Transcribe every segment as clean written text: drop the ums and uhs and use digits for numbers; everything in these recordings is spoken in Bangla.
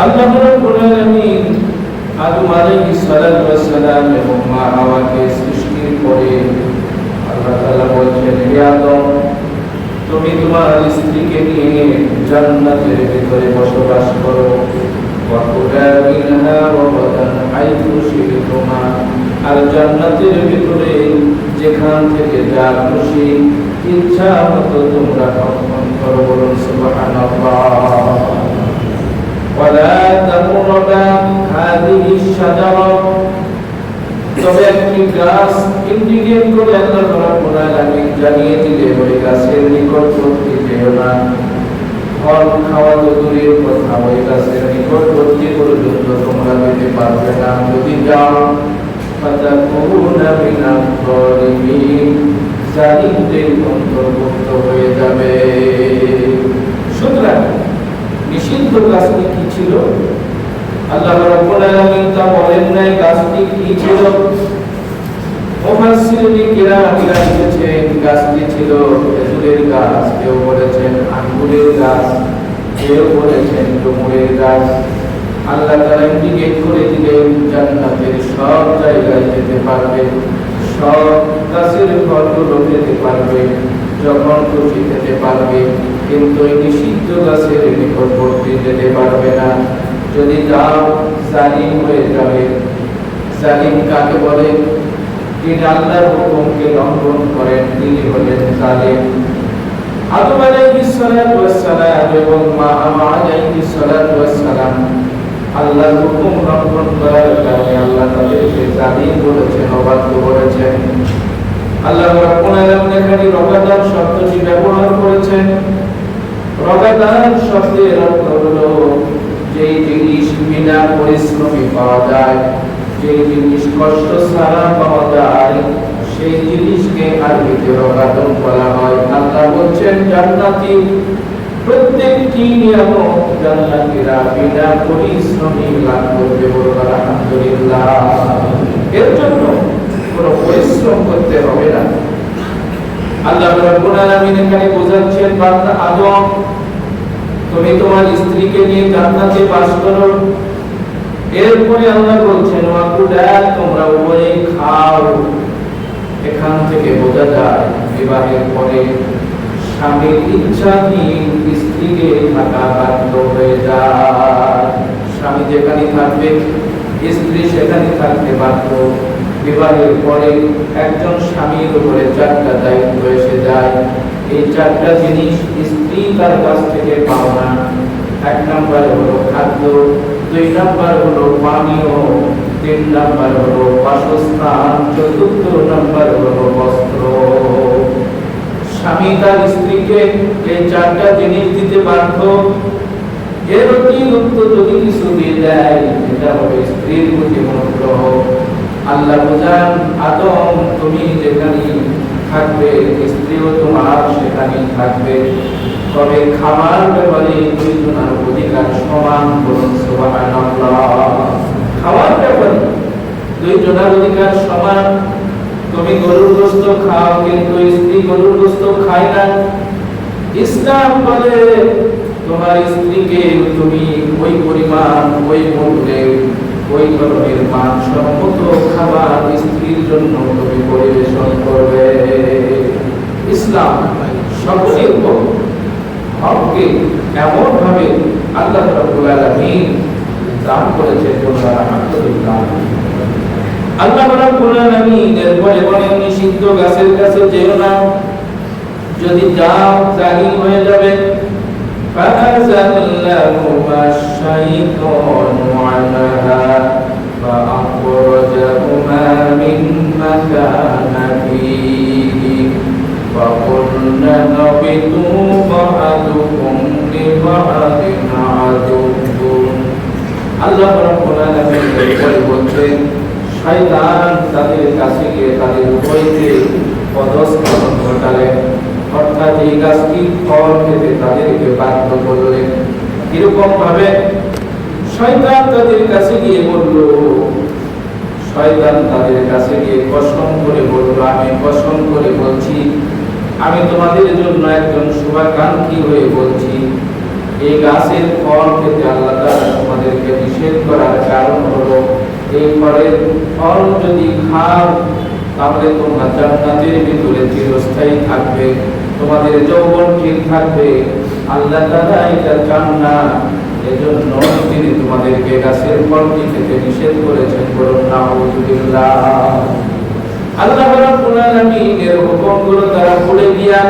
আল্লাহ রাব্বুল আলামিন আদম আলাইহিস সালাতু ওয়াস সালাম এবং মা হাওয়াকে সৃষ্টির পরে আল্লাহ তাআলা বলেন, হে আদম, তুমি তোমার স্ত্রীকে নিয়ে জান্নাতের ভিতরে বসবাস করো। ওয়াকুলা মিনহা রাগাদান হাইথু শি'তুমা, আর জান্নাতের ভিতরে যেখান থেকে যা খুশি ইচ্ছা মতো তোমরা ভক্ষণ করো। বলুন সুবহানাল্লাহ। ওয়ালা তাকরাবা হাযিহি শাজারা, তবে একটি গাছ ইন্ডিকেট করে আল্লাহ রাব্বুল আলামিন জানিয়ে দিলে ওই গাছের নিকটবর্তী যেও না। ফল খাওয়া তো দূরের কথা, ওই গাছের নিকটবর্তী পর্যন্ত তোমরা যেতে পারবে না। যদি যাও ফাতাকুনা মিনাল যালিমিন, জালিমদের অন্তর্ভুক্ত হয়ে যাবে। সুতরাং নিষিদ্ধ গাছটি কি ছিল? আল্লাহ রাব্বুল আলামিন তা বলেন নাই গাছটি কি ছিল। মুফাসসিরিনে কিরামরা লিখেছেন গাছটি ছিল খেজুরের গাছ, কেউ বলেছেন আঙ্গুরের গাছ, কেউ বলেছেন ডুমুরের গাছ। আল্লাহ তাআলা ইন্ডিকেট করে দিলেন জান্নাতের সব জায়গায় যেতে পারবে, সব গাছের ফলগুলো খেতে পারবে, যখন খুশি খেতে পারবে, কিন্তু এই নিষিদ্ধ গাছের নিকটবর্তী যেতে পারবে না। যদি যাও জালিম হয়ে যাবে। জালিম কাকে বলে? যিনি আল্লাহর হুকুমকে লঙ্ঘন করেন তিনি হলেন জালিম। আদম আলাইহিস সালাতু ওয়াস সালাম এবং মা হাওয়া আলাইহিস সালাতু ওয়াস সালাম আল্লাহর হুকুম লঙ্ঘন করার কারণে আল্লাহ তাদেরকে জালিম বলেছেন, অবাধ্য বলেছেন। আল্লাহ রাব্বুল আলামিন এখানে রগাদান শব্দটি ব্যবহার করেছেন। রগাদান শব্দের অর্থ হলো যেই জিনিস বিনা পরিশ্রমে পাওয়া যায়, যেই জিনিস কষ্ট ছাড়া পাওয়া যায়, সেই জিনিসকে আরবিতে রগাদন বলা হয়। আল্লাহ বলছেন জান্নাতি প্রত্যেকটি নিয়ামত জান্নাতীরা বিনা পরিশ্রমে লাভ করবে। বলুন আলহামদুলিল্লাহ। এর জন্য কোনো পরিশ্রম করতে হবে না। আল্লাহ রাব্বুল আলামিন এখানে বোঝাচ্ছেন, বান্দা আদম, তুমি তোমার স্ত্রীকে নিয়ে জান্নাতে বাস করো। এরপরে আল্লাহ বলছেন ওয়াকুলা, তোমরা উভয়ে খাও। এখান থেকে বোঝা যায় বিবাহের পরে স্বামীর ইচ্ছাধীন স্ত্রীকে থাকা বাধ্য হয়ে যায়। স্বামী যেখানে থাকবে স্ত্রী সেখানে থাকতে বাধ্য। বিবাহের পরে একজন স্বামীর উপরে চারটা দায়িত্ব এসে যায়। এই চারটা জিনিস স্ত্রী তার কাছ থেকে পাও না। এক নাম্বার হলো খাদ্য, দুই নাম্বার হলো পানীয়, তিন নাম্বার হলো বাসস্থান, চতুর্থ নাম্বার হলো বস্ত্র। স্বামী তার স্ত্রীকে এই চারটা জিনিস দিতে বাধ্য। এর অতিরিক্ত যদি কিছু দিয়ে দেয় এটা হবে স্ত্রীর প্রতি অনুগ্রহ। আল্লাহ বোঝান আদম, তুমি যেখানে থাকবে স্ত্রীও তোমার সেখানেই থাকবে। তবে খাবার ব্যাপারে দুইজনের অধিকার সমান। বলুন সুবহানাল্লাহ। খাওয়ার ব্যাপারে দুইজনের অধিকার সমান। তুমি গরুর গোশত খাও কিন্তু স্ত্রী গরুর গোশত খায় না। ইসলাম বলে তোমার স্ত্রীকে তুমি ওই পরিমাণ, ওই মূল্যে, ওই ধরনের মানসম্মত খাবার স্ত্রীর জন্য তুমি পরিবেশন করবে। ইসলাম সকলের হককে এমন ভাবে আল্লাহ রাব্বুল আলামিন দান করেছেন। আলহামদুলিল্লাহ। আল্লাহ রাব্বুল আলামিন এরপরে বলেন নিষিদ্ধ গাছের কাছে যেও না। যদি যাও জালিম হয়ে যাবে। فأزلهما الشيطان عنها فأخرجهما مما كان فيه وقلنا اهبطوا بعضكم لبعض عدو। আল্লাহ রাব্বুল আলামিন বলেন শয়তান তাদের কাছে গিয়ে তাদের উভয়কে পদস্খলন ঘটালেন, অর্থাৎ এই গাছটি ফল খেতে তাদেরকে বাধ্য করলেন। এরকম ভাবে শয়তান তাদের কাছে গিয়ে বলল, শয়তান তাদের কাছে গিয়ে কসম করে বলল, আমি কসম করে বলছি, আমি তোমাদের জন্য একজন শুভাকাঙ্ক্ষী হয়ে বলছি, এই গাছের ফল খেতে আল্লাহ তাআলা তোমাদের এই ফলের ফল যদি খাও তাহলে তোমরা জান্নাতের ভিতরে চিরস্থায়ী থাকবে, তোমাদের যৌবন ঠিক থাকবে। আল্লাহ তাআলা এটা চান না, এজন্য তিনি তোমাদেরকে গাছের ফলটি খেতে নিষেধ করেছেন। বলুন নাউযুবিল্লাহ। আল্লাহ রাব্বুল আলামিনের হুকুমগুলো তারা ভুলে গিয়া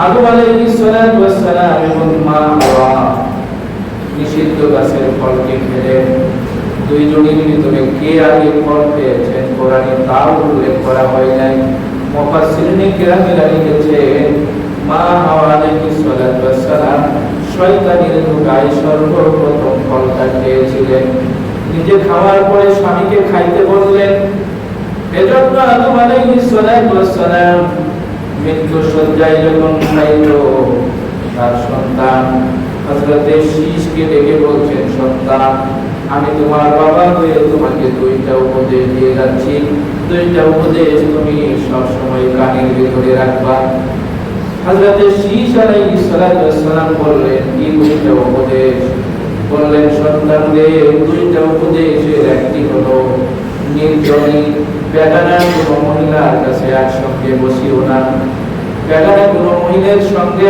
আদম আলাইহিস সালাতু ওয়াস সালাম এবং মা হাওয়া নিষিদ্ধ গাছের ফলটি খেলেন। দুইজনের ভিতরে কে আগে ফল পেয়েছেন কোরআনে তাও উল্লেখ করা হয় নাই। মুফাসসিরিনে কিরামেরা লিখেছেন মা হাওয়া আলাইহিস সালাতু ওয়াস সালাম শয়তানের ধোঁকায় সর্বপ্রথম ফলটা খেয়েছিলেন। নিজে খাওয়ার পরে স্বামীকে খাইতে বললেন। এজন্য আদম আলাইহিস সালাতু ওয়াস সালাম মৃত্যু শয্যায় যখন খাইল, তার সন্তান হযরতে শীশকে ডেকে বলছেন, সন্তান আমি তোমার বাবা হয়ে তোমাকে দুইটা উপদেশ দিয়ে যাচ্ছি, দুইটা উপদেশ তুমি সব সময় কানের ভিতরে রাখবা। হযরতে শীশ আলাইহিস সালাতু ওয়াস সালাম বললেন, কি দুইটা উপদেশ? বললেন, সন্তান রে, দুইটা উপদেশের একটি হলো নির্জনী বেগানা কোনো মহিলার কাছে একসঙ্গে বসিও না। বেগানা কোনো মহিলার সঙ্গে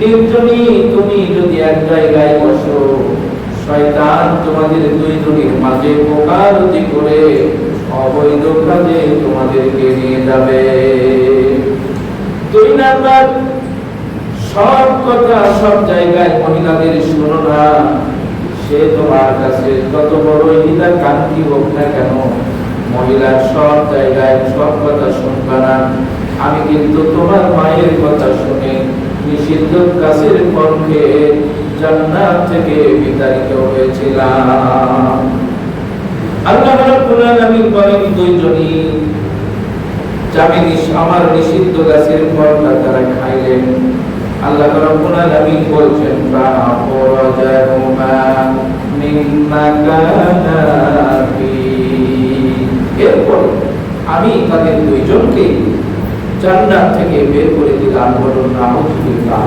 নির্জনী তুমি যদি এক জায়গায় বসো, শয়তান তোমাদের দুইজনের মাঝে ওকালতি করে অবৈধ কাজে তোমাদেরকে নিয়ে যাবে। দুই নাম্বার, সব কথা সব জায়গায় মহিলাদের শোনো না। সে তোমার কাছে কত বড় হিতা কান্তি হোক না কেন, মহিলার সব জায়গায় সব কথা শুনবা না। আমি কিন্তু তোমার মায়ের কথা শুনে নিষিদ্ধ গাছের ফল খেয়ে জান্নাত থেকে বিতাড়িত হয়েছিলাম। আল্লাহ রাব্বুল আলামিন বলেন, দুইজনই আমার নিষিদ্ধ গাছের ফলটা তারা খাইলেন। আল্লাহ রাব্বুল আলামিন বলছেন, ফাআখরাজাহুমা মিম্মা কানা ফি। এরপর আমি তাদের দুইজনকে জান্নাত থেকে বের করে দিলাম। বলুন নাউযুবিল্লাহ।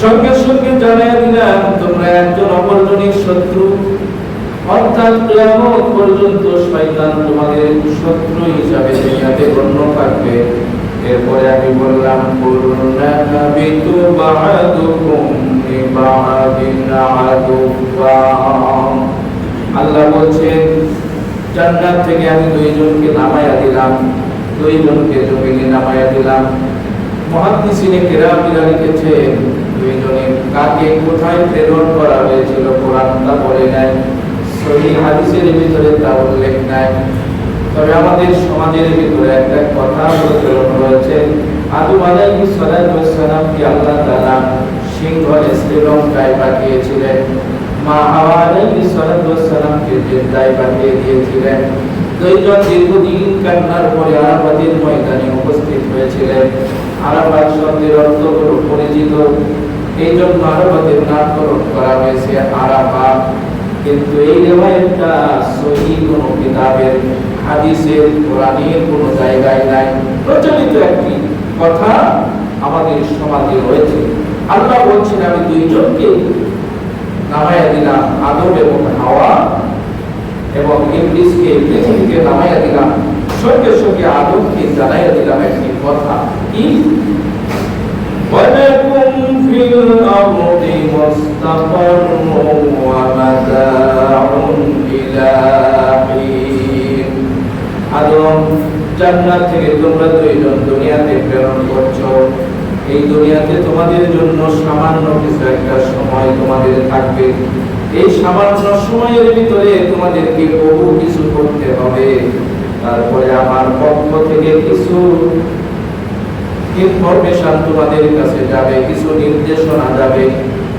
সঙ্গে সঙ্গে জানিয়ে দিলাম, তোমরা একজন অপরজনের শত্রু, অর্থাৎ কিয়ামত পর্যন্ত শয়তান তোমাদের শত্রু হিসাবে দুনিয়াতে গণ্য থাকবে। এরপরে আমি বললাম, কুল্লুনাবিতু বা'দুকুম লিবা'দিন আদুওয়া। আল্লাহ বলছেন, জান্নাত থেকে আমি দুইজনকে নামায়া দিলাম, দুইজনকে জমিনে নামায়া দিলাম। মুহাদ্দিসিনে কিরামেরা লিখেছেন, দুইজনে কাকে কোথায় প্রেরণ করা হয়েছিল কোরআন তা বলে নাই, সহিহ হাদিসের ভিতরে তা উল্লেখ নাই। তবে আমাদের সমাজের ভিতরে একটা কথা প্রচলন রয়েছে, আদম আলাইহিস সালাতু ওয়াস সালামকে আল্লাহ তাআলা সিংহলে শ্রীলঙ্কায় পাঠিয়েছিলেন, মা হাওয়া আলাইহিস সালাতু ওয়াস সালামকে জেদ্দায় পাঠিয়ে দিয়েছিলেন। দুইজন দীর্ঘদিন কান্নার পরে আরাফাতের ময়দানে উপস্থিত হয়েছিলেন। আরাফাত শব্দের অর্থ হলো পরিচিত, এই জন্য আরাফাতের নামকরণ করা হয়েছে আরাফাত। কিন্তু এই রিওয়ায়াতটা সহিহ কোনো কিতাবের, হাদিসের, কোরআনের কোনো জায়গায় নাই। প্রচলিত একটি কথা আমাদের সমাজে রয়েছে। আল্লাহ বলছেন, আমি দুইজনকে নামায়া দিলাম, আদম এবং হাওয়া, এবং ইবলিসকে পৃথিবীতে নামায়া দিলাম। সঙ্গে সঙ্গে আদমকে জানাইয়া দিলাম একটি কথা, কি? ওয়ালাকুম ফিল আরদি মুস্তাকাররুন ওয়া মাতাউন ইলা হিন। আদম, জান্নাত থেকে তোমরা দুইজন দুনিয়াতে প্রেরণ করছো। এই দুনিয়াতে তোমাদের জন্য সামান্য কিছু একটা সময় তোমাদের থাকবে। এই সামান্য সময়ের ভিতরে তোমাদেরকে বহু কিছু করতে হবে। তারপরে আমার পক্ষ থেকে কিছু ইনফরমেশন তোমাদের কাছে যাবে, কিছু নির্দেশনা যাবে।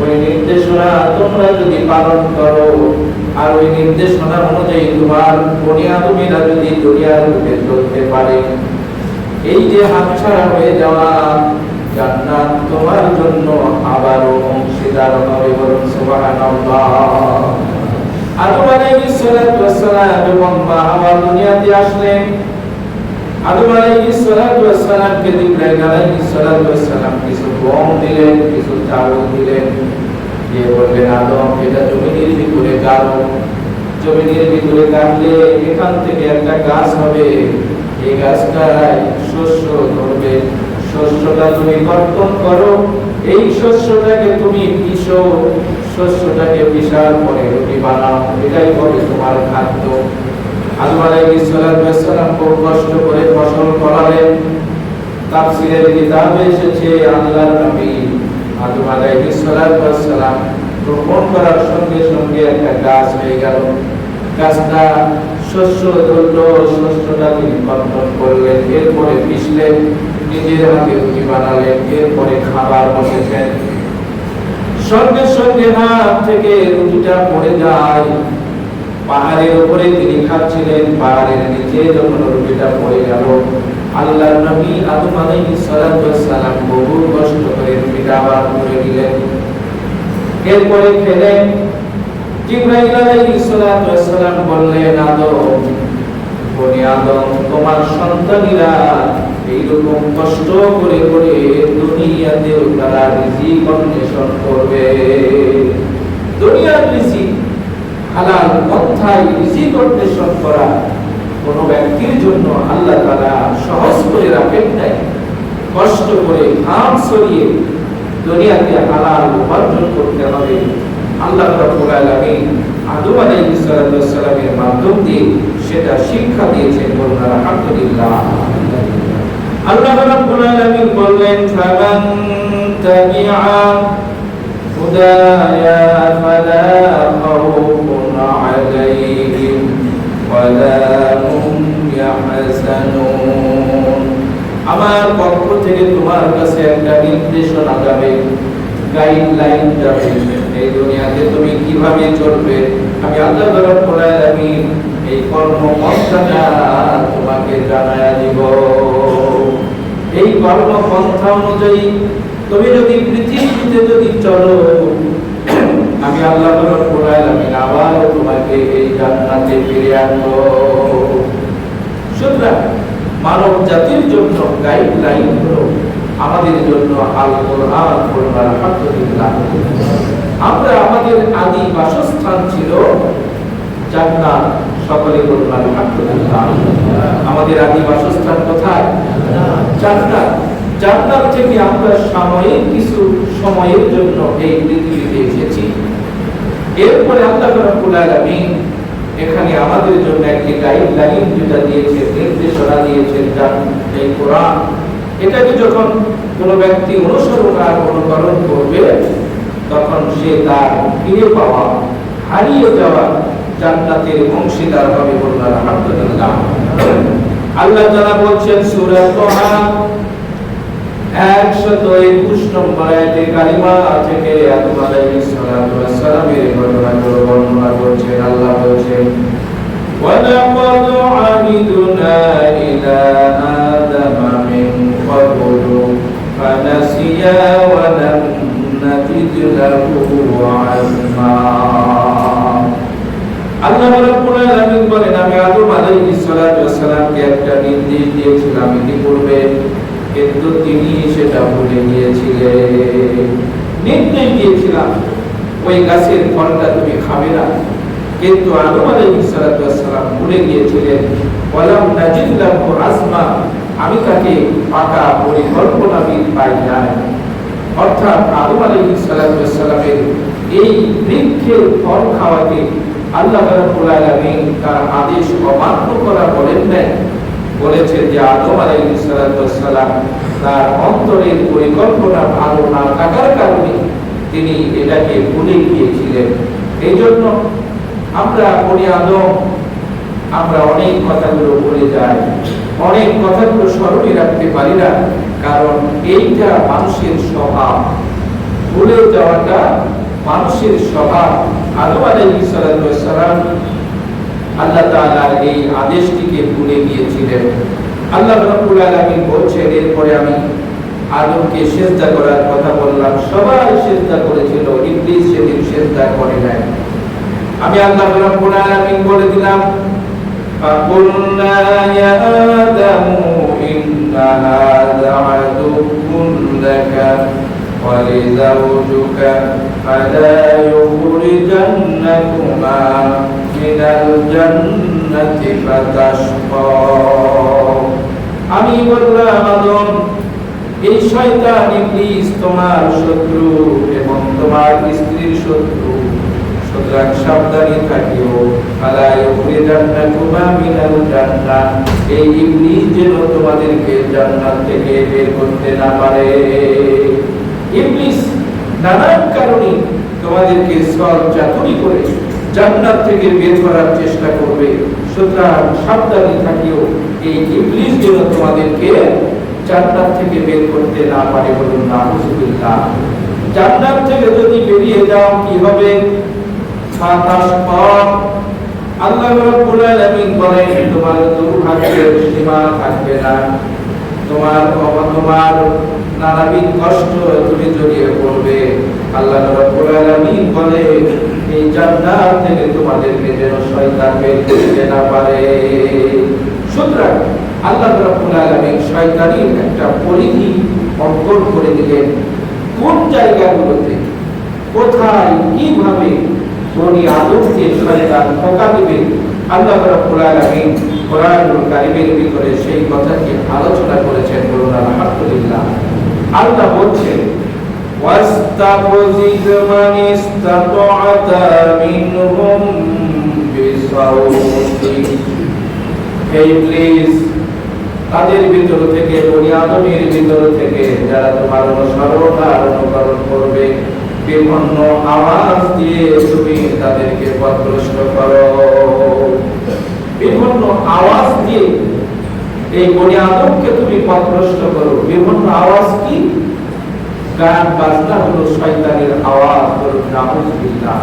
ওই নির্দেশনা তোমরা যদি পালন করো, আর ওই নির্দেশনা অনুযায়ী তোমার বনি আদমেরা যদি দুনিয়ার বুকে চলতে পারে, এই যে হাতছাড়া হয়ে যাওয়া জান্নাত তোমার জন্য আবারও অংশীদার হবে। বলুন সুবহানাল্লাহ। আদম আলাইহিস সালাতু ওয়াস সালাম এবং মা হাওয়া দুনিয়াতে আসলেন। আদম আলাইহিস সালাতু ওয়াস সালামকে জিবরাইল আলাইহিস সালাতু ওয়াস সালাম কিছু গম দিলেন, কিছু চাউল দিলেন, দিয়ে বললেন, আদম এটা জমিনের ভিতরে গাড়ো, জমিনের ভিতরে কাটলে এখান থেকে একটা গাছ হবে, এই গাছটায় শস্য ধরবে। শস্যটা তুমি কর্তন করো, এই শস্যটাকে তুমি পিষো, শস্যটাকে পিষার পরে রুটি বানাও, এটাই হবে তোমার খাদ্য। আদম আলাইহিস সালাম খুব কষ্ট করে ফসল ফলালেন। তাফসীরের কিতাবে এসেছে আল্লাহর নবী আদম আলাইহিস সালাম রোপণ করার সঙ্গে সঙ্গে একটা গাছ হয়ে গেল। গাছটা শস্য ধরলো, শস্যটা তিনি কর্তন করলেন, এরপরে পিষলেন, নিজের হাতে রুটি বানালেন, এরপরে খাবার বসেছেন। সঙ্গে সঙ্গে হাত থেকে রুটিটা পড়ে যায়। পাহাড়ের উপরে তিনি খাচ্ছিলেন, পাহাড়ের নিচে যখন রুটিটা পড়ে গেল, আল্লাহর নবী আদম আলাইহিস সালাম বহু কষ্ট করে রুটিটা আবার করে দিলেন। এরপরে খেলেন। জিবরাইল আলাইহিস সালাম বললেন, আদম, বনি আদম, তোমার সন্তানেরা এইরকম কষ্ট করে করে দুনিয়াতেও তারা রিজিক অন্বেষণ করবে। দুনিয়ার রিজিক, হালাল পন্থায় রিজিক অন্বেষণ করা কোন ব্যক্তির জন্য আল্লাহ তাআলা সহজ করে রাখেন নাই। কষ্ট করে ঘাম ছড়িয়ে দুনিয়াতে হালাল উপার্জন করতে হবে। আল্লাহ রাব্বুল আলামিন আদম আলাইহিস সালামের মাধ্যম দিয়ে সেটা শিক্ষা দিয়েছেন। বলুন আলহামদুলিল্লাহ। আল্লাহ রাব্বুল আলামিন বললেন, ফামান তাবিআ হুদায়া ফালা খাউফুন আলাইহিম ওয়ালা হুম ইয়াহজানুন। আমার পক্ষ থেকে তোমার কাছে একটা নির্দেশনা যাবে, গাইডলাইন যাবে, এই দুনিয়াতে তুমি কিভাবে চলবে আমি আল্লাহ রাব্বুল আলামিন এই কর্মপন্থাটা তোমাকে জানায়া দিব। এই কর্মপন্থা অনুযায়ী তুমি যদি পৃথিবীতে যদি চলো, আমি আল্লাহ রাব্বুল আলামিন আবার তোমাকে এই জান্নাতে ফিরে আনবো। সুতরাং মানব জাতির জন্য গাইডলাইন হলো আমাদের জন্য আল কোরআন। আলহামদুলিল্লাহ। আমরা আমাদের আদি বাসস্থান ছিল জান্নাত। সকলে বলুন আলহামদুলিল্লাহ। আমাদের আদি বাসস্থান কোথায়? জান্নাত। জান্নাত থেকে আমরা সাময়িক কিছু সময়ের জন্য এই পৃথিবীতে এসেছি। এরপরে আল্লাহ রাব্বুল আলামিন এখানে আমাদের জন্য একটি গাইডলাইন যেটা দিয়েছে, নির্দেশনা দিয়েছে, এই কোরআন। এটাকে যখন কোনো ব্যক্তি অনুসরণ আর অনুকরণ করবে, তখন সে তার ফিরে পাওয়া, হারিয়ে যাওয়া জান্নাতের অংশীদার হবে। বলুন আলহামদুলিল্লাহ। আল্লাহ তাআলা বলছেন সূরা তাহা 121 নম্বর আয়াতে কারিমা থেকে আদম আলাইহিস সালামের ঘটনাগুলো বর্ণনা করছেন। আল্লাহ বলছেন, وَلَقَدْ عَهِدْنَا إِلَى آدَمَ مِنْ قَبْلُ فَنَسِيَ وَلَمْ نَجِدْ لَهُ عَزْمًا। আল্লাহ রাব্বুল আলামিন বলেন, আমি আদম আলাইহিস সালামকে একটা নির্দেশ দিয়েছিলাম ইতিপূর্বে, কিন্তু তিনি সেটা ভুলে গিয়েছিলেন। নির্দেশ দিয়েছিলাম ওই গাছের ফলটা তুমি খাবে না, কিন্তু আদম আলাইহিস সালাম ভুলে গিয়েছিলেন। ওয়ালাম নাজিদ লাহু আজমা, আমি তাকে পাকা পরিকল্পনাবিদ পাই নাই। অর্থাৎ আদম আলাইহিস সালামের এই বৃক্ষের ফল খাওয়াকে আল্লাহ রাব্বুল আলামিন তার আদেশ অমান্য করা বলেন নাই। বলেছে যে আদম আলাইহিস সালাম তার অন্তরের পরিকল্পনা ভালো না থাকার কারণে তিনি এটাকে ভুলে গিয়েছিলেন। এই জন্য আমরা বনি আদম, আমরা অনেক কথাগুলো ভুলে যাই, অনেক কথাগুলো স্মরণে রাখতে পারি না, কারণ এইটা মানুষের স্বভাব। ভুলে যাওয়াটা মানুষের স্বভাব। আদম আলাইহিস সালাম আল্লাহ তাআলার এই আদেশটিকে ভুলে গিয়েছিলেন। আল্লাহ রাব্বুল আলামিন বলছেন, এরপরে আমি আদমকে সিজদা করার কথা বললাম, সবাই সিজদা করেছিল, ইবলিস সেদিন সিজদা করে নাই। আমি আল্লাহ রাব্বুল আলামিন বলে দিলাম, ফাকুলনা ইয়া আদামু ইন্না হাযা আদুউন লাকা ওয়া লিযাওজিকা ফালা ইউখরিজান্নাকুমা মিনাল জান্নাতি ফাতাশকা। আমি বললাম আদম, এই শয়তান ইবলিস তোমার শত্রু এবং তোমার স্ত্রীর শত্রু, সুতরাং সাবধানে থাকিও। আলা ইউখরিজান্নাকুমা মিনাল জান্নাহ, এই ইবলিস যেন তোমাদেরকে জান্নাত থেকে বের করতে না পারে। ইবলিস নানান কারণে তোমাদেরকে সব চাতুরি করে জান্নাত থেকে বের করার চেষ্টা করবে, সুতরাং সাবধানে থাকিও এই ইবলিস যেন তোমাদেরকে জান্নাত থেকে বের করতে না পারে। বলুন নাউযুবিল্লাহ। জান্নাত থেকে যদি বেরিয়ে যাও কি হবে? ফাতাশকা। আল্লাহ রাব্বুল আলামিন বলেন তোমার দুর্ভাগ্যের সীমা থাকবে না, তোমার নানাবিধ কষ্ট তুমি জড়িয়ে পড়বে। আল্লাহ রাব্বুল আলামিন বলেন এই জান্নাত থেকে তোমাদেরকে যেন শয়তান বের করতে না পারে। সুতরাং আল্লাহ রাব্বুল আলামিন শয়তানের একটা পরিধি অঙ্কন করে দিলেন, কোন জায়গাগুলোতে কোথায় কিভাবে বনি আদমকে শয়তান ধোঁকা দিবে। আল্লাহ রাব্বুল আলামিন কোরআনুল কারীমের ভিতরে সেই কথাটি আলোচনা করেছেন। বলুন আলহামদুলিল্লাহ। আল্লাহ বলছেন ওয়াস্তাফজিজ মান ইসতাতা'তা মিনহুম বিসাউতিক। হে ইবলিস, তাদের ভিতর থেকে বনি আদমের ভিতর থেকে যারা তোমার অনুসরণ আর অনুকরণ করবে, বিভিন্ন আওয়াজ দিয়ে তুমি তাদেরকে পথভ্রষ্ট করো। বিভিন্ন আওয়াজ দিয়ে এই বনি আদমকে তুমি পথভ্রষ্ট করো। বিভিন্ন আওয়াজ কি? গান বাজনা হলো শয়তানের আওয়াজ। বলুন নাউযুবিল্লাহ।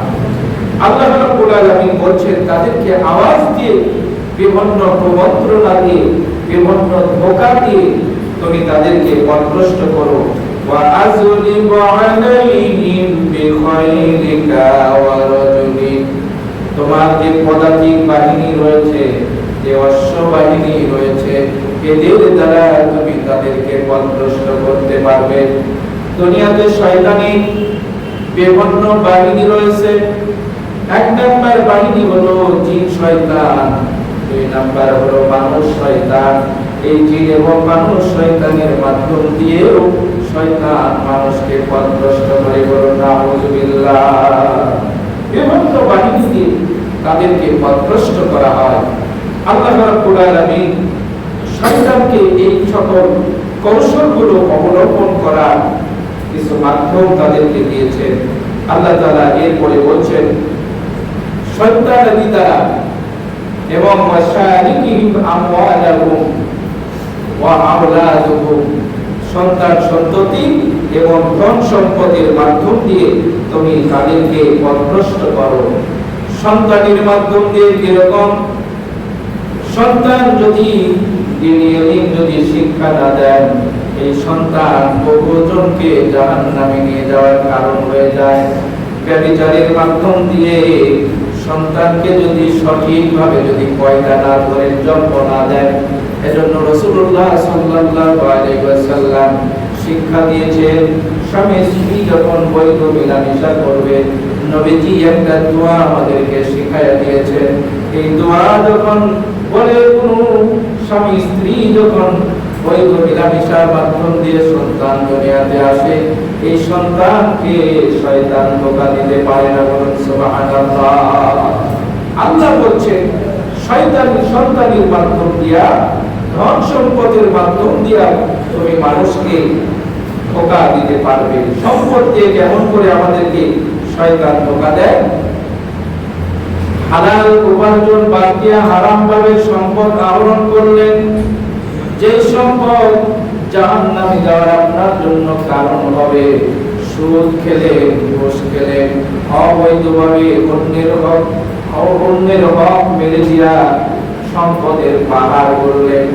আল্লাহ রাব্বুল আলামিন বলছেন তাদেরকে আওয়াজ দিয়ে, বিভিন্ন প্রমন্ত্রণা দিয়ে, বিভিন্ন ধোঁকা দিয়ে তুমি তাদেরকে পথভ্রষ্ট করো। ওয়া আযলিবু আলাইহিম বিখাইলিকা ওয়া রাজুলিক। তোমার যে পদাতিক বাহিনী রয়েছে, যে অশ্ব বাহিনী রয়েছে, এদের দ্বারা তুমি তাদেরকে পথভ্রষ্ট করতে পারবে। দুনিয়াতে শয়তানি বিভিন্ন বাহিনী রয়েছে। এক নাম্বার বাহিনী হলো জিন শয়তান, দুই নাম্বার হলো মানুষ শয়তান। এই জিন এবং মানুষ শয়তানের মাধ্যম দিয়েও শয়তান মানুষকে পথভ্রষ্ট করে। বলুন নাউযুবিল্লাহ। বিভিন্ন বাহিনী দিয়ে তাদেরকে পথভ্রষ্ট করা হয়। আল্লাহ রাব্বুল আলামিন শয়তানকে এই সকল কৌশলগুলো অবলম্বন করার কিছু মাধ্যম তাদেরকে দিয়েছেন। আল্লাহ তাআলা এরপরে বলছেন শয়তানাদি দ্বারা এবং ওয়াশারিকিহিম আমওয়ালাহুম ওয়া আওলাদুহুম, সন্তান সন্ততি এবং ধন সম্পদের মাধ্যম দিয়ে তুমি তাদেরকে পথভ্রষ্ট করো। সন্তানের মাধ্যম দিয়ে কিরকম? সন্তান যদি যদি শিক্ষা না দেন, এই সন্তান বহুজনকে জাহান্নামে নিয়ে যাওয়ার কারণ হয়ে যায়। ব্যভিচারের মাধ্যম দিয়ে সন্তানকে যদি সঠিকভাবে যদি পয়দা না করে জন্ম না দেন, এজন্য রাসূলুল্লাহ সাল্লাল্লাহু আলাইহি ওয়াসাল্লাম শিক্ষা দিয়েছেন স্বামী স্ত্রী যখন বৈধ মেলামেশা করবে, নবীজি একটা দোয়া আমাদেরকে শিখাইয়া দিয়েছেন। এই দোয়া যখন বলে কোন স্বামী স্ত্রী যখন বৈধ মেলামেশার মাধ্যম দিয়ে সন্তান দুনিয়াতে আসে, এই সন্তানকে শয়তান ধোঁকা দিতে পারে না। বলুন সুবহানাল্লাহ। আল্লাহ বলছেন সন্তানের মাধ্যম দিয়া, ধন সম্পদের মাধ্যম দিয়া তুমি মানুষকে ধোঁকা দিতে পারবে। সম্পদ দিয়ে কেমন করে আমাদেরকে শয়তান ধোঁকা দেয়? হালাল উপার্জন বাদ দিয়া হারাম ভাবে সম্পদ আহরণ করলেন, যে সম্পদ জাহান্নামে যাওয়ার আপনার জন্য কারণ হবে। সুদ খেলেন, ঘুষ খেলেন, অবৈধভাবে অন্যের হক মেরে দিয়া সম্পদের পাহাড় করলেন,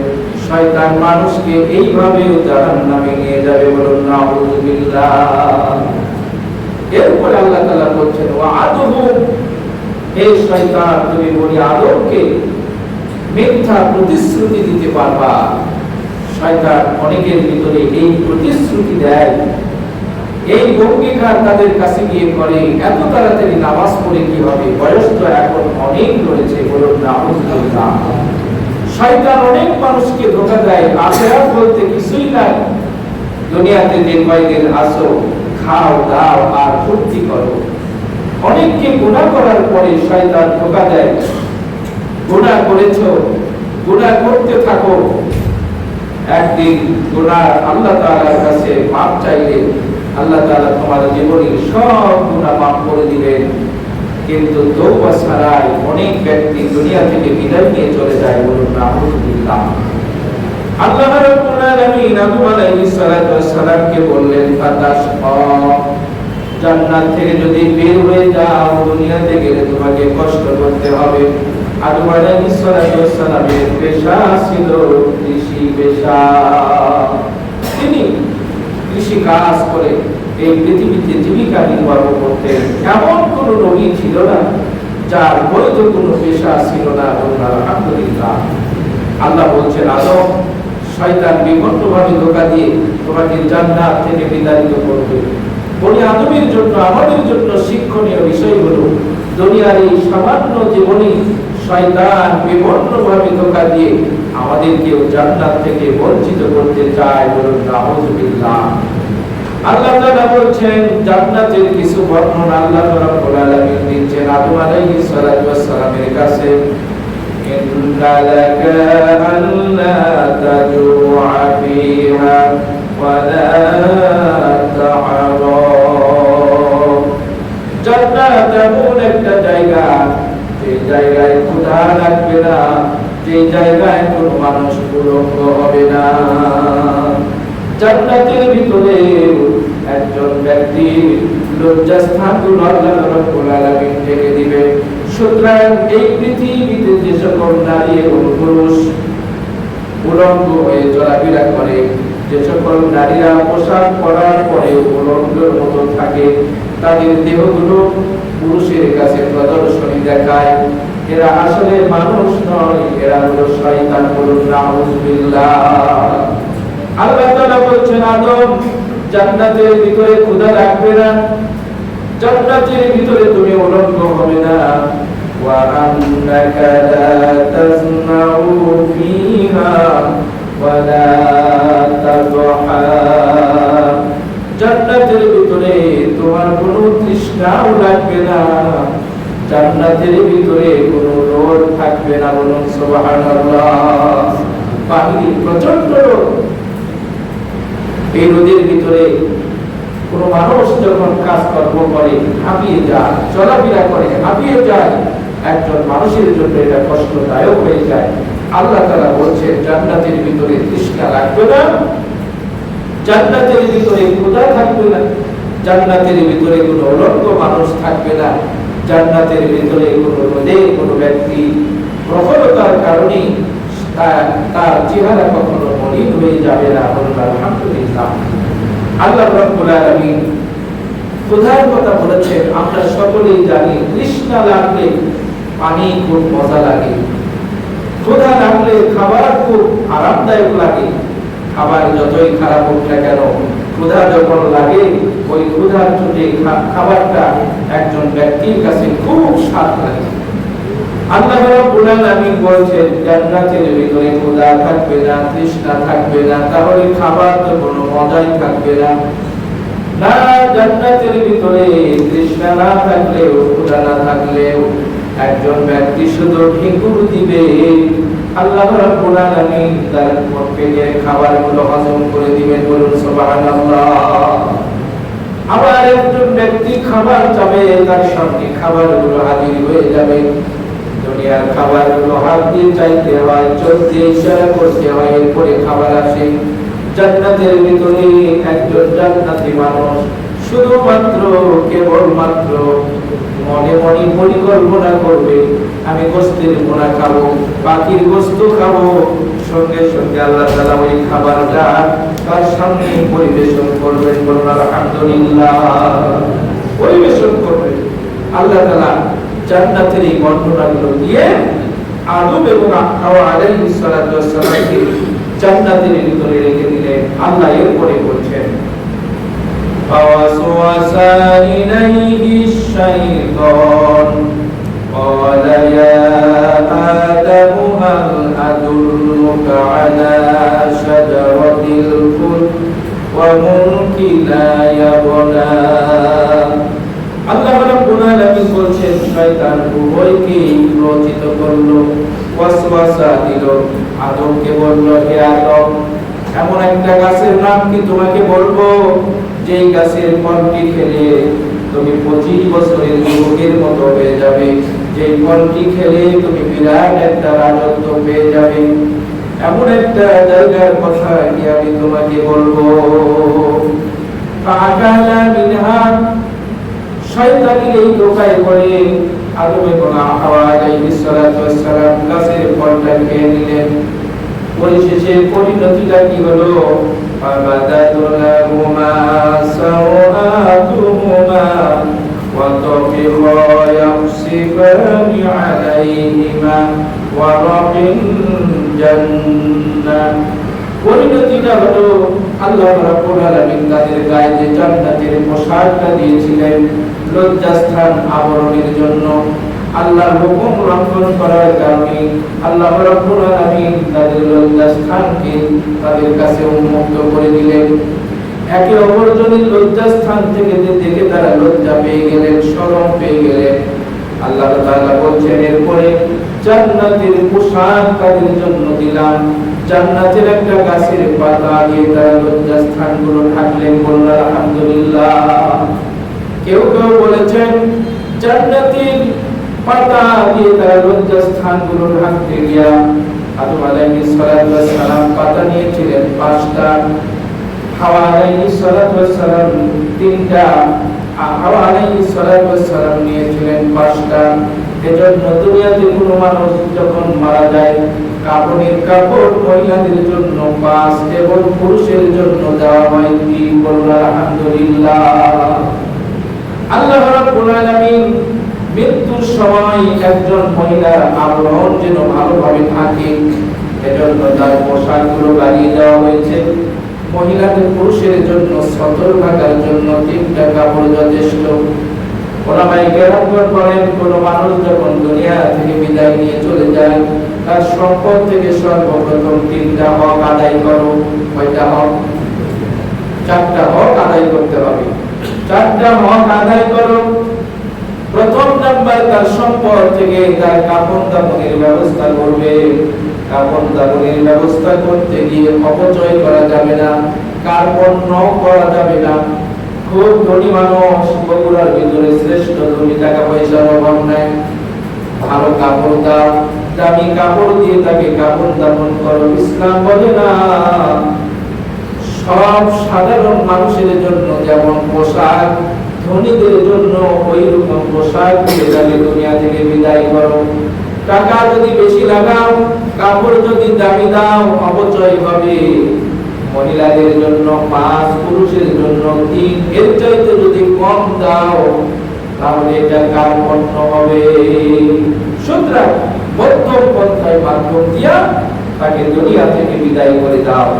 শয়তান মানুষকে এইভাবে জাহান্নামে নিয়ে যাবে। বলুন নাউযুবিল্লাহ। এরপরে আল্লাহ তাআলা বলছেন ওয়া আদহুম, হে শয়তান তুমি বনি আদমকে মিথ্যা প্রতিশ্রুতি দিতে পারবা। শয়তান অনেকের ভিতরে এই প্রতিশ্রুতি দেয়, এই অঙ্গীকার তাদের কাছে গিয়ে করে এত তাড়াতাড়ি নামাজ পড়ে কি হবে, বয়স তো এখন অনেক রয়েছে, বলুন নাউযুবিল্লাহ। শয়তান অনেক মানুষকে ধোঁকা দেয়, আখিরাত বলতে কিছুই নাই, দুনিয়াতে যে কয়দিন আসো খাও দাও আর ফুর্তি করো। অনেককে গুনাহ করার পরে শয়তান ধোঁকা দেয়, গুনাহ করেছো, গুনাহ করতে থাকো, একদিন গুনাহ আল্লাহ তাআলার কাছে মাপ চাইলে আল্লাহ তাআলা তোমার জীবনের সব গুনাহ মাফ করে দিবেন। কিন্তু তওবা ছাড়াই অনেক ব্যক্তি দুনিয়া থেকে বিদায় নিয়ে চলে যায়, বলুন নাউযুবিল্লাহ। আল্লাহ রাব্বুল আলামিন আদম আলাইহিস সালাতু ওয়াস সালামকে বললেন ফাতাশকা, জান্নাত থেকে যদি বের হয়ে যাও দুনিয়াতে গেলে তোমাকে কষ্ট করতে হবে। আদম আলাইহিস সালাতু ওয়াস সালামের পেশা ছিল কৃষি পেশা, তিনি কৃষি কাজ করে এই পৃথিবীতে জীবিকা নির্বাহ করতেন। এমন কোন নবী ছিল না যার বৈধ কোনো পেশা ছিল না, আলহামদুলিল্লাহ। আল্লাহ বলছেন আদম, শয়তান বিভ্রান্তভাবে ধোঁকা দিয়ে তোমাকে জান্নাত থেকে বিতাড়িত করবে। বনি আদমের জন্য আমাদের জন্য শিক্ষণীয় বিষয় হলো দুনিয়ার এই সামান্য জীবনে শয়তান বিভ্রান্তভাবে ধোঁকা দিয়ে আমাদেরকেও জান্নাত থেকে বঞ্চিত করতে চায়, বলুন নাউযুবিল্লাহ। আল্লাহ তাআলা বলছেন জান্নাতের কিছু বর্ণনা আল্লাহ রাব্বুল আলামিন দিচ্ছেন আদম আলাইহিস সালাতু ওয়াস সালামের কাছে। ইন্না লাকা আল্লা তাজুআ ফিহা ওয়া লা তা'রা, জান্নাত এমন একটা জায়গা যে জায়গায় ক্ষুধা লাগবে না, যে জায়গায় কোনো মানুষ উলঙ্গ হবে না। জান্নাতের ভিতরে একজন ব্যক্তি লজ্জাস্থানগুলো আল্লাহ রাব্বুল আলামিন ঢেকে দিবে। সুতরাং এই পৃথিবীতে যে সকল নারী এবং পুরুষ উলঙ্গ হয়ে চলাফেরা করে, যে সকল নারীরা পোশাক পরার পরে উলঙ্গের মতো থাকে, তাদের দেহগুলো পুরুষের কাছে প্রদর্শনী দেখায়, এরা আসলে মানুষ নয়, এরা হলো শয়তান, বলুন নাউযুবিল্লাহ। আল্লাহ তাআলা বলছেন আদম, জান্নাতের ভিতরে ক্ষুধা লাগবে না, জান্নাতের ভিতরে তুমি উলঙ্গ হবে না। ওয়া আন্নাকা লা তাসমাউ ফিহা ওয়া লা তাযহা, জান্নাতের ভিতরে তোমার কোনো তৃষ্ণাও লাগবে না, জান্নাতের ভিতরে কোনো রোদ থাকবে না, বলুন সুবহানাল্লাহ। পানি প্রচন্ড রোদ, এই রোদের ভিতরে কোন মানুষ যখন কাজকর্ম করে হাঁপিয়ে যায়, চলাফেরা করে হাঁপিয়ে যায়, একজন মানুষের জন্য এটা কষ্টদায়ক হয়ে যায়। আল্লাহ তাআলা বলছেন জান্নাতের ভিতরে তৃষ্ণা লাগবে না, জান্নাতের ভিতরে ক্ষুধা থাকবে না, জান্নাতের ভিতরে কোনো উলঙ্গ মানুষ থাকবে না, জান্নাতের ভিতরে কোনো রোদে কোনো ব্যক্তি প্রখরতার কারণে তার চেহারা কখনো মলিন হয়ে যাবে না, বলুন আলহামদুলিল্লাহ। আল্লাহ রাব্বুল আলামিন ক্ষুধার কথা বলেছেন। আমরা সকলেই জানি তৃষ্ণা লাগলে পানি খুব মজা লাগে, ক্ষুধা লাগলে খাবার খুব আরামদায়ক লাগে। খাবার যতই খারাপ হোক না কেন, ক্ষুধা যখন লাগে ওই ক্ষুধার চোটে খাবারটা একজন ব্যক্তির কাছে খুব স্বাদ লাগে। আল্লাহ রাব্বুল আলামিন বলেছেন জান্নাতের ভিতরে ক্ষুধা থাকবে না, তৃষ্ণা থাকবে না, তাহলে খাবার তো কোনো মজাই থাকবে না। না, জান্নাতের ভিতরে তৃষ্ণা না থাকলেও ক্ষুধা না থাকলেও একজন ব্যক্তি শুধু ঢেকুর দিবে, আল্লাহ রাব্বুল আলামিন তার পেটের খাবারগুলো হজম করে দিবেন, বলুন সুবহানাল্লাহ। আবার একজন ব্যক্তি খাবার চাবে, তার সামনে খাবারগুলো হাজির হয়ে যাবে। দুনিয়ার খাবারগুলো হাত দিয়ে চাইতে হয়, চোখ দিয়ে ইশারা করতে হয়, এরপরে খাবার আসে। জান্নাতের ভিতরে একজন জান্নাতি মানুষ শুধুমাত্র কেবলমাত্র মনে মনে পরিকল্পনা করবে আমি গোশতের পোনা খাবো, পাখির গোশত খাবো, সঙ্গে সঙ্গে আল্লাহ তাআলা ওই খাবারটা তার সামনে পরিবেশন করবেন, বলুন আলহামদুলিল্লাহ। পরিবেশন করবেন আল্লাহ তাআলা জান্নাতের এই বর্ণনাগুলো দিয়ে আদম এবং হাওয়া আলাইহিস সালাতু ওয়াস সালামকে জান্নাতের ভিতরে রেখে দিলেন। আল্লাহ এরপরে বলছেন فوسوس إليه الشيطان قال يا آدم هل أدلك على شجرة الخلد وملك لا يبلى আল্লাহ রাব্বুল আলামিন বলছেন শয়তান উভয়কে প্রচিত করলো, ওয়াসওয়াসা দিল, আদমকে বলল হে আদম এমন একটা গাছের নাম কি তোমাকে বলবো যেই গাছের ফলটি খেলে তুমি 25 বছরের যুবকের মতো হয়ে যাবে, যেই ফলটি খেলে তুমি বিরাট একটা রাজত্ব পেয়ে যাবে, এমন একটা জায়গার কথা কি আমি তোমাকে বলবো। ফাআকালা মিনহা শয়তানের এই ধোঁকায় পড়ে আদম এবং হাওয়া আলাইহিস সালাতু ওয়াস সালাম গাছের ফলটা খেয়ে নিলেন। পরিশেষে পরিণতিটা কি হলো? ফাবাদাতুলাহুমা সাওআতুহুমা ওয়া তাফিরা ইয়াখসিফানি আলাইহিমা ওয়া রাবিন জান্নাহ। পরিণতিটা হলো আল্লাহ রাব্বুল আলামিন তাদের গায়ে যে জান্নাতের পোশাকটা দিয়েছিলেন লজ্জাস্থান আবরণের জন্য, আল্লাহর হুকুম লঙ্ঘন করার কারণে আল্লাহ রাব্বুল আলামিন তাদের লজ্জাস্থানকে তাদের কাছে উন্মুক্ত করে দিলেন। একে অপরজনের লজ্জাস্থান থেকে দেখে তারা লজ্জা পেয়ে গেলেন, শরম পেয়ে গেলেন। আল্লাহ তাআলা বলছেন এরপরে জান্নাতের পোশাক তাদের জন্য দিলাম, জান্নাতের একটা গাছের পাতা দিয়ে তারা লজ্জাস্থানগুলো ঢাকলেন। বললেন আলহামদুলিল্লাহ। কেউ কেউ বলেছেন জান্নাতের পাতা দিয়ে তারা লজ্জাস্থানগুলো ঢাকতে গিয়া আদম আলাইহিস সালাতু ওয়াস সালাম পাতা নিয়েছিলেন 5টা, হাওয়া আলাইহিস সালাতু ওয়াস সালাম 3টা, হাওয়া আলাইহিস সালাতু ওয়াস সালাম নিয়েছিলেন 5টা। এজন্য দুনিয়াতে কোনো মানুষ যখন মারা যায় কাফনের কাপড় মহিলাদের জন্য 5 এবং পুরুষের জন্য দেওয়া হয় 3। বলুন আলহামদুলিল্লাহ। আল্লাহ রাব্বুল আলামিন মৃত্যুর সময় একজন মহিলার আবরণ যেন ভালোভাবে থাকে এজন্য তার পোশাকগুলো বাড়িয়ে দেওয়া হয়েছে। মহিলাদের পুরুষের জন্য সতর থাকার জন্য 3টা কাপড় যথেষ্ট। ওলামায়ে কেরামগণ বলেন কোন মানুষ যখন দুনিয়া থেকে বিদায় নিয়ে চলে যায় তার সম্পদ থেকে সর্বপ্রথম 3টা হক আদায় করো। কয়টা হক? 4টা হক আদায় করতে হবে। 4টা হক আদায় করো। প্রথম নাম্বার তার সম্পদ থেকে তার কাপড় দাপনের ব্যবস্থা করবে। কাপড় দাপনের ব্যবস্থা করতে গিয়ে অপচয় করা যাবে না, কার্পণ্য করা যাবে না। খুব ধনী মানুষ বগুড়ার ভিতরে শ্রেষ্ঠ ধনী, টাকা পয়সার অভাব নাই, ভালো কাপড় দাও, দামি কাপড় দিয়ে তাকে কাপড় দাপন করো। ইসলাম বলে না সব সাধারণ মানুষের জন্য যেমন পোশাক ধনীদের জন্য ওই রকম পোশাক দিয়ে তাকে দুনিয়া থেকে বিদায় করো। টাকা যদি বেশি লাগাও, কাপড় যদি দামি দাও, অপচয় হবে। মহিলাদের জন্য 5, পুরুষের জন্য 3, এর চাইতে যদি কম দাও তাহলে এটা কার্পণ্য হবে। সুতরাং মধ্যম পন্থায় মাধ্যম দিয়া তাকে দুনিয়া থেকে বিদায় করে দাও।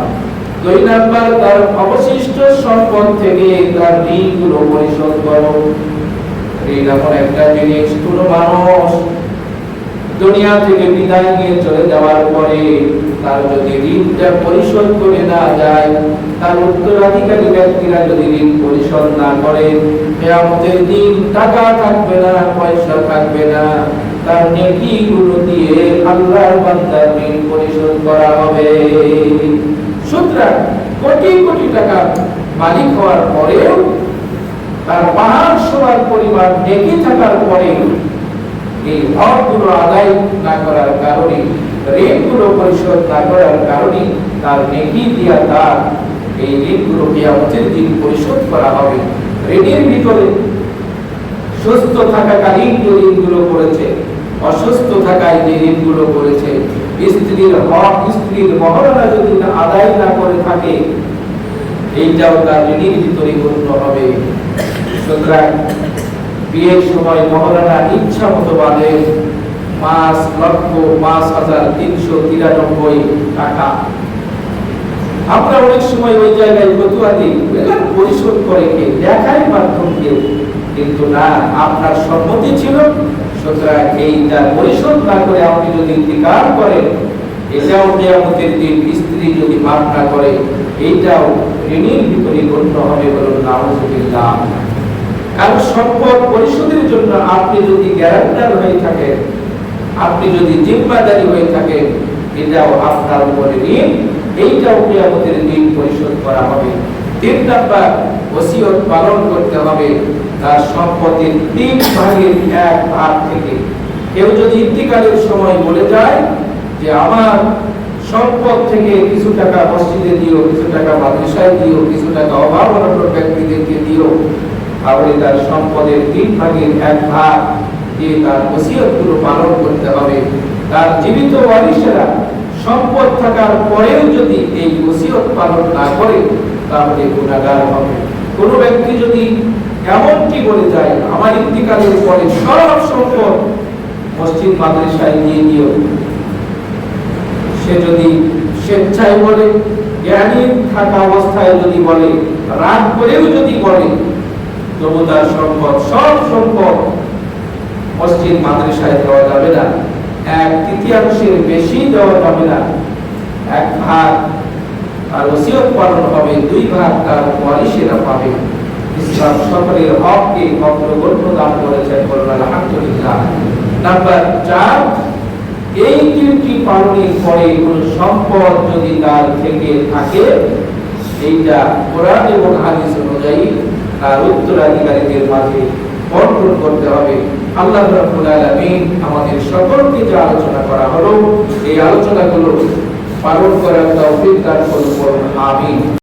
2 নাম্বার তার অবশিষ্ট সম্পদ থেকে তার ঋণগুলো পরিশোধ করো। ঋণ এমন একটা জিনিস কোনো মানুষ দুনিয়া থেকে বিদায় নিয়ে চলে যাওয়ার পরে তার যদি ঋণটা পরিশোধ করে না যায়, তার উত্তরাধিকারী ব্যক্তিরা যদি ঋণ পরিশোধ না করে, কিয়ামতের দিন টাকা থাকবে না, পয়সা থাকবে না, তার নেকিগুলো দিয়ে আল্লাহর বান্দার ঋণ পরিশোধ করা হবে। সুতরাং কোটি কোটি টাকা মালিক হওয়ার পরেও তার পাহাড় সমান পরিমাণ নেকি থাকার পরেও এই হকগুলো আদায় না করার কারণে, ঋণগুলো পরিশোধ না করার কারণে তার নেকি দিয়া তার এই ঋণগুলো কিয়ামতের দিন পরিশোধ করা হবে। ঋণের ভিতরে সুস্থ থাকাকালীন যে ঋণগুলো করেছে, অসুস্থ থাকায় যে ঋণগুলো করেছে, স্ত্রীর হক, স্ত্রীর মহরণা যদি আদায় না করে থাকে, এইটাও তার ঋণের ভিতরে গণ্য হবে। সুতরাং বিয়ের সময় মহরণা ইচ্ছা মতো বাঁধে 5,05,393 টাকা। আমরা অনেক সময় ওই জায়গায় ফতুয়া দিই, পরিশোধ করে কে, দেখাই মাধ্যম দিয়ে, কিন্তু না, আপনার সম্মতি ছিল, সুতরাং এইটা পরিশোধ না করে আপনি যদি ইন্তিকাল করেন, এটাও কিয়ামতের দিন স্ত্রী যদি মাফ না করে, এইটাও ঋণের ভিতরে গণ্য হবে, বলুন নাউযুবিল্লাহ। কারণ সম্পদ পরিশোধের জন্য আপনি যদি গ্যারান্টার হয়ে থাকেন, আপনি যদি জিম্মাদারি হয়ে থাকেন, এটাও আপনার উপরে ঋণ, এইটাও কিয়ামতের দিন পরিশোধ করা হবে। 3 নাম্বার, ওসিয়ত পালন করতে হবে তার সম্পত্তির 3 ভাগের 1 ভাগ থেকে। কেউ যদি ইন্তিকালের সময় বলে যায় যে আমার সম্পদ থেকে কিছু টাকা মসজিদে দিও, কিছু টাকা মাদ্রাসায় দিও, কিছু টাকা অভাবগ্রস্ত ব্যক্তিদেরকে দিও, তাহলে তার সম্পদের 3 ভাগের 1 ভাগ দিয়ে তার ওসিয়তগুলো পালন করতে হবে। তার জীবিত ওয়ারিসেরা সম্পদ থাকার পরেও যদি এই ওসিয়ত পালন না করে, তাহলে গুনাহগার হবে। কোনো ব্যক্তি যদি এমনটি বলে যায় আমার ইন্তিকালের পরে সব সম্পদ মসজিদ মাদ্রাসায় দিয়ে দিও, সে যদি স্বেচ্ছায় বলে, জ্ঞানী থাকা অবস্থায় যদি বলে, রাগ করেও যদি বলে, তবু তার সম্পদ, সব সম্পদ মসজিদ মাদ্রাসায় দেওয়া যাবে না, 1/3 বেশি দেওয়া যাবে না, 1 ভাগ আর ওসিয়ত পালন হবে, 2 ভাগ তার ওয়ারিসেরা পাবে। ইসলাম সকলের হককে অগ্রগণ্য দান করেছেন, বলুন আলহামদুলিল্লাহ। নাম্বার 4, এই 3টি পালনের পরে কোন সম্পদ যদি তার থেকে থাকে, এইটা কোরআন এবং হাদিস অনুযায়ী তার উত্তরাধিকারীদের মাঝে বন্টন করতে হবে। আল্লাহ রাব্বুল আলামিন আমাদের সকলকে যে আলোচনা করা হলো, এই আলোচনাগুলো পালন করার তৌফিক দান করুন, আমিন।